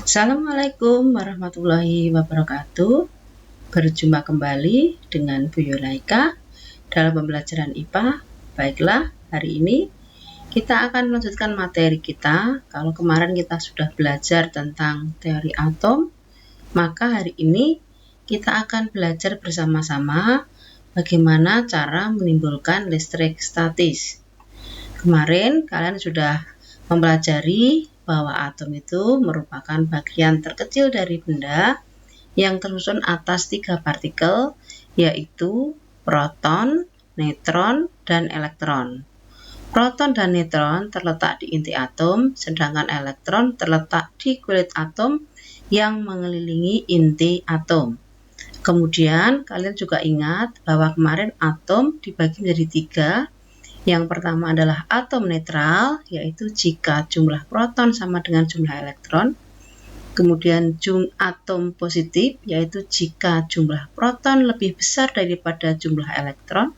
Assalamualaikum warahmatullahi wabarakatuh. Berjumpa kembali dengan Bu Yulaika dalam pembelajaran IPA. Baiklah, hari ini kita akan melanjutkan materi kita. Kalau kemarin kita sudah belajar tentang teori atom, maka hari ini kita akan belajar bersama-sama bagaimana cara menimbulkan listrik statis. Kemarin kalian sudah mempelajari bahwa atom itu merupakan bagian terkecil dari benda yang tersusun atas 3 partikel, yaitu proton, neutron, dan elektron. Proton dan neutron terletak di inti atom, sedangkan elektron terletak di kulit atom yang mengelilingi inti atom. Kemudian kalian juga ingat bahwa kemarin atom dibagi menjadi 3. Yang pertama adalah atom netral, yaitu jika jumlah proton sama dengan jumlah elektron. Kemudian atom positif, yaitu jika jumlah proton lebih besar daripada jumlah elektron.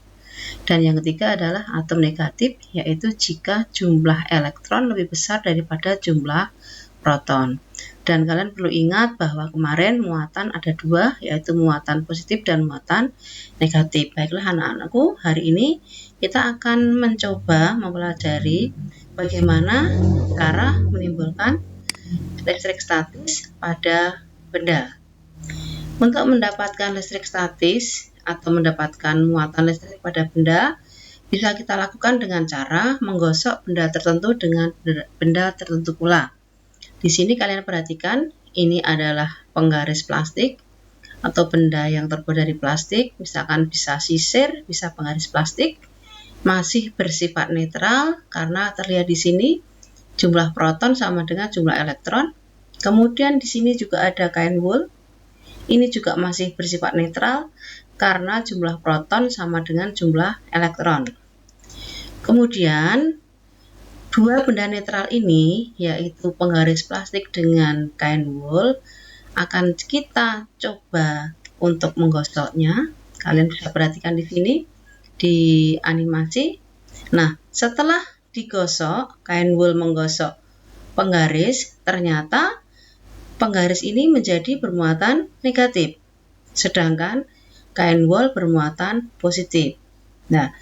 Dan yang ketiga adalah atom negatif, yaitu jika jumlah elektron lebih besar daripada jumlah proton. Dan kalian perlu ingat bahwa kemarin muatan ada 2, yaitu muatan positif dan muatan negatif. Baiklah anak-anakku, hari ini kita akan mencoba mempelajari bagaimana cara menimbulkan listrik statis pada benda. Untuk mendapatkan listrik statis atau mendapatkan muatan listrik pada benda, bisa kita lakukan dengan cara menggosok benda tertentu dengan benda tertentu pula. Di sini kalian perhatikan, ini adalah penggaris plastik atau benda yang terbuat dari plastik, misalkan bisa sisir, bisa penggaris plastik, masih bersifat netral karena terlihat di sini jumlah proton sama dengan jumlah elektron. Kemudian di sini juga ada kain wool, ini juga masih bersifat netral karena jumlah proton sama dengan jumlah elektron. Kemudian dua benda netral ini, yaitu penggaris plastik dengan kain wool, akan kita coba untuk menggosoknya. Kalian bisa perhatikan di sini di animasi. Nah, setelah digosok, kain wool menggosok penggaris, ternyata penggaris ini menjadi bermuatan negatif, sedangkan kain wool bermuatan positif. Nah,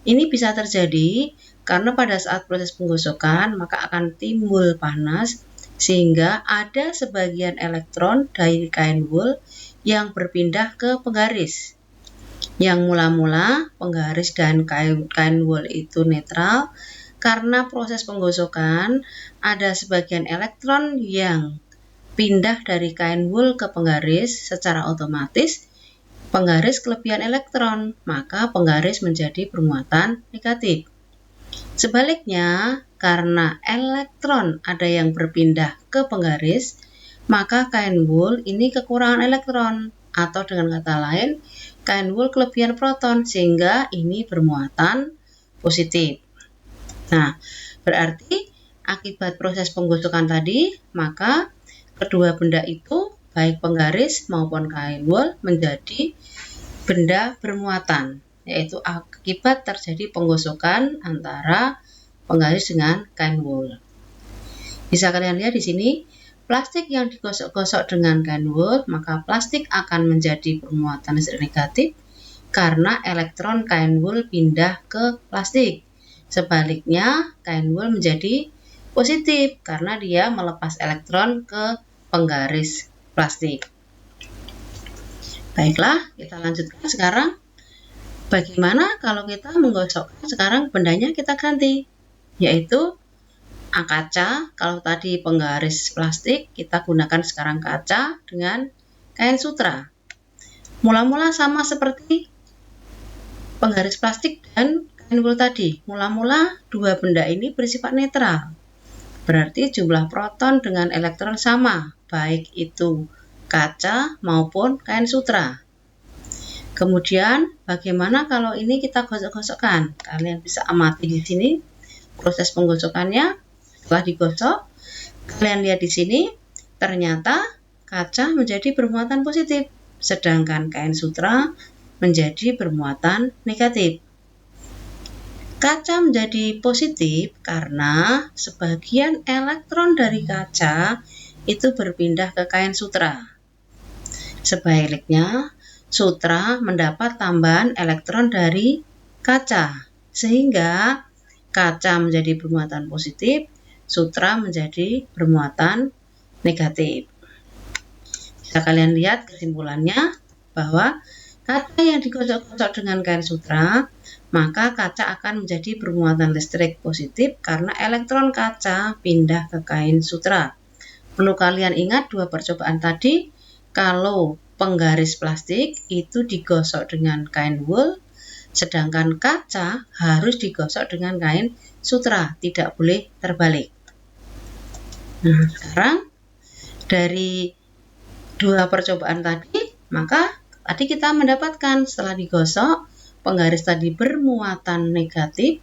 ini bisa terjadi karena pada saat proses penggosokan maka akan timbul panas sehingga ada sebagian elektron dari kain wool yang berpindah ke penggaris. Yang mula-mula penggaris dan kain wool itu netral, karena proses penggosokan ada sebagian elektron yang pindah dari kain wool ke penggaris, secara otomatis penggaris kelebihan elektron, maka penggaris menjadi bermuatan negatif. Sebaliknya, karena elektron ada yang berpindah ke penggaris, maka kain wool ini kekurangan elektron, atau dengan kata lain, kain wool kelebihan proton, sehingga ini bermuatan positif. Nah, berarti akibat proses penggosokan tadi, maka kedua benda itu, baik penggaris maupun kain wool, menjadi benda bermuatan, yaitu akibat terjadi penggosokan antara penggaris dengan kain wool. Bisa kalian lihat di sini, plastik yang digosok-gosok dengan kain wool, maka plastik akan menjadi bermuatan listrik negatif karena elektron kain wool pindah ke plastik. Sebaliknya, kain wool menjadi positif karena dia melepas elektron ke penggaris plastik. Baiklah, kita lanjutkan sekarang. Bagaimana kalau kita menggosokkan sekarang bendanya kita ganti, yaitu kaca. Kalau tadi penggaris plastik, kita gunakan sekarang kaca dengan kain sutra. Mula-mula sama seperti penggaris plastik dan kain wool tadi. Mula-mula dua benda ini bersifat netral. Berarti jumlah proton dengan elektron sama, baik itu kaca maupun kain sutra. Kemudian bagaimana kalau ini kita gosok-gosokkan? Kalian bisa amati di sini proses penggosokannya. Setelah digosok, kalian lihat di sini, ternyata kaca menjadi bermuatan positif, sedangkan kain sutra menjadi bermuatan negatif. Kaca menjadi positif karena sebagian elektron dari kaca itu berpindah ke kain sutra. Sebaliknya, sutra mendapat tambahan elektron dari kaca, sehingga kaca menjadi bermuatan positif, sutra menjadi bermuatan negatif. Bisa kalian lihat kesimpulannya bahwa kaca yang digosok-gosok dengan kain sutra, maka kaca akan menjadi bermuatan listrik positif karena elektron kaca pindah ke kain sutra. Perlu kalian ingat dua percobaan tadi, kalau penggaris plastik itu digosok dengan kain wool, sedangkan kaca harus digosok dengan kain sutra, tidak boleh terbalik. Nah, sekarang dari dua percobaan tadi, maka tadi kita mendapatkan setelah digosok, penggaris tadi bermuatan negatif,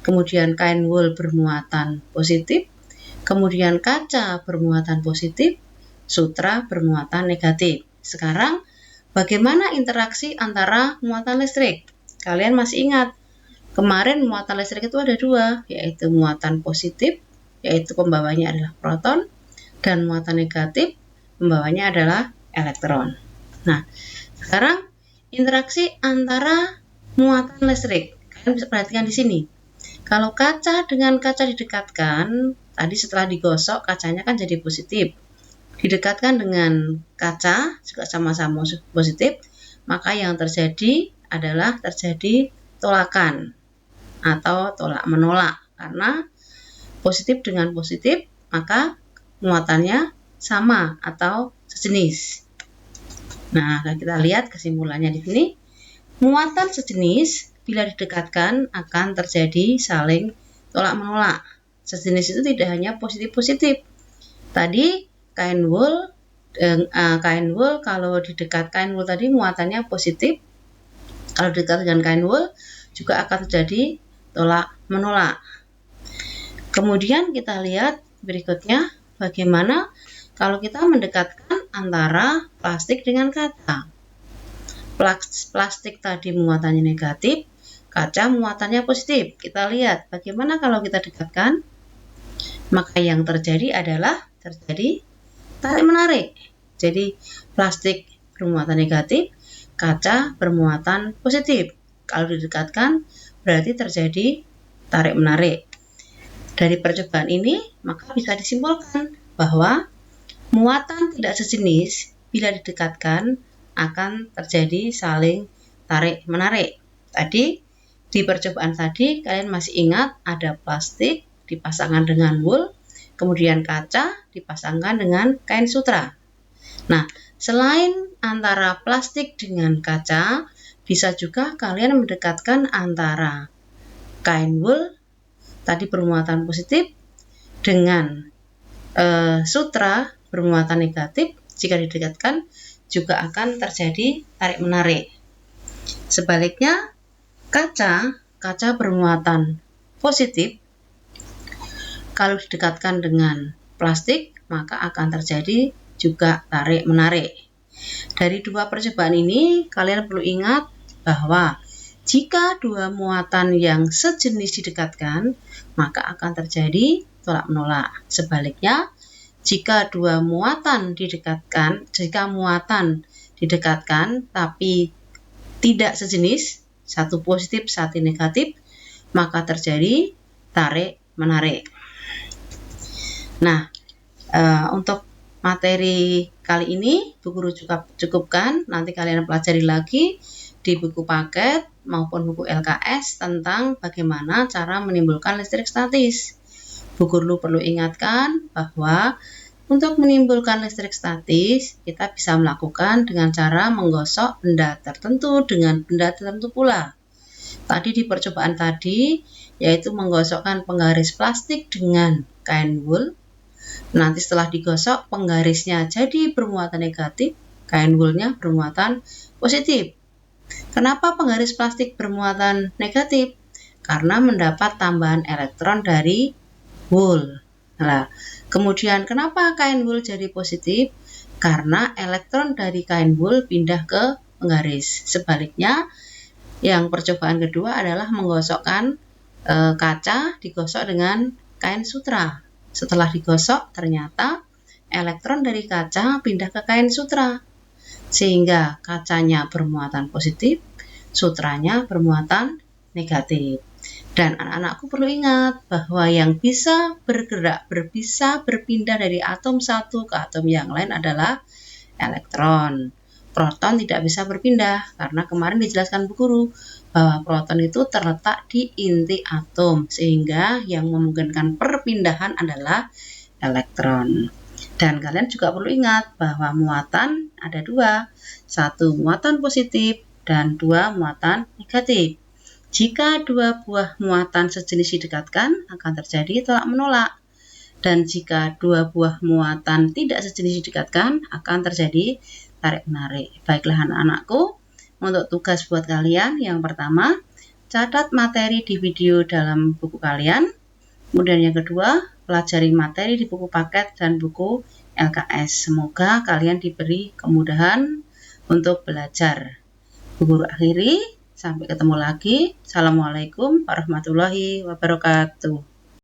kemudian kain wool bermuatan positif, kemudian kaca bermuatan positif, sutra bermuatan negatif. Sekarang, bagaimana interaksi antara muatan listrik? Kalian masih ingat, kemarin muatan listrik itu ada dua, yaitu muatan positif, yaitu pembawanya adalah proton, dan muatan negatif, pembawanya adalah elektron. Nah, sekarang interaksi antara muatan listrik. Kalian bisa perhatikan di sini. Kalau kaca dengan kaca didekatkan, tadi setelah digosok kacanya kan jadi positif. Didekatkan dengan kaca juga sama-sama positif, maka yang terjadi adalah terjadi tolakan atau tolak menolak, karena positif dengan positif maka muatannya sama atau sejenis. Nah, kita lihat kesimpulannya di sini. Muatan sejenis bila didekatkan akan terjadi saling tolak menolak. Sejenis itu tidak hanya positif-positif. Tadi kain wool kalau didekat kain wool tadi muatannya positif. Kalau dekat dengan kain wool juga akan terjadi tolak menolak. Kemudian kita lihat berikutnya bagaimana kalau kita mendekatkan antara plastik dengan kaca. Plastik tadi muatannya negatif, kaca muatannya positif. Kita lihat bagaimana kalau kita dekatkan, maka yang terjadi adalah terjadi tarik-menarik. Jadi plastik bermuatan negatif, kaca bermuatan positif. Kalau didekatkan berarti terjadi tarik-menarik. Dari percobaan ini maka bisa disimpulkan bahwa muatan tidak sejenis bila didekatkan akan terjadi saling tarik-menarik. Tadi di percobaan tadi kalian masih ingat ada plastik dipasangkan dengan wool, kemudian kaca dipasangkan dengan kain sutra. Nah, selain antara plastik dengan kaca, bisa juga kalian mendekatkan antara kain wool tadi bermuatan positif dengan sutra bermuatan negatif. Jika didekatkan juga akan terjadi tarik-menarik. Sebaliknya, kaca bermuatan positif kalau didekatkan dengan plastik maka akan terjadi juga tarik-menarik. Dari dua percobaan ini kalian perlu ingat bahwa jika dua muatan yang sejenis didekatkan maka akan terjadi tolak menolak. Sebaliknya, jika muatan didekatkan tapi tidak sejenis, satu positif, satu negatif, maka terjadi tarik-menarik. Nah, untuk materi kali ini Bu Guru cukupkan. Nanti kalian pelajari lagi di buku paket maupun buku LKS tentang bagaimana cara menimbulkan listrik statis. Bu Guru perlu ingatkan bahwa untuk menimbulkan listrik statis, kita bisa melakukan dengan cara menggosok benda tertentu dengan benda tertentu pula. Tadi di percobaan tadi, yaitu menggosokkan penggaris plastik dengan kain wool. Nanti setelah digosok, penggarisnya jadi bermuatan negatif, kain woolnya bermuatan positif. Kenapa penggaris plastik bermuatan negatif? Karena mendapat tambahan elektron dari wool. Nah, kemudian kenapa kain wool jadi positif? Karena elektron dari kain wool pindah ke penggaris. Sebaliknya, yang percobaan kedua adalah menggosokkan kaca digosok dengan kain sutra. Setelah digosok ternyata elektron dari kaca pindah ke kain sutra, sehingga kacanya bermuatan positif, sutranya bermuatan negatif. Dan anak-anakku perlu ingat bahwa yang bisa bergerak, bisa berpindah dari atom satu ke atom yang lain adalah elektron. Proton tidak bisa berpindah karena kemarin dijelaskan Bu Guru bahwa proton itu terletak di inti atom, sehingga yang memungkinkan perpindahan adalah elektron. Dan kalian juga perlu ingat bahwa muatan ada dua, satu muatan positif dan dua muatan negatif. Jika dua buah muatan sejenis didekatkan, akan terjadi tolak menolak. Dan jika dua buah muatan tidak sejenis didekatkan, akan terjadi tarik menarik. Baiklah anak-anakku, untuk tugas buat kalian yang pertama, catat materi di video dalam buku kalian. Kemudian yang kedua, pelajari materi di buku paket dan buku LKS. Semoga kalian diberi kemudahan untuk belajar. Bu Guru akhiri, sampai ketemu lagi. Assalamualaikum warahmatullahi wabarakatuh.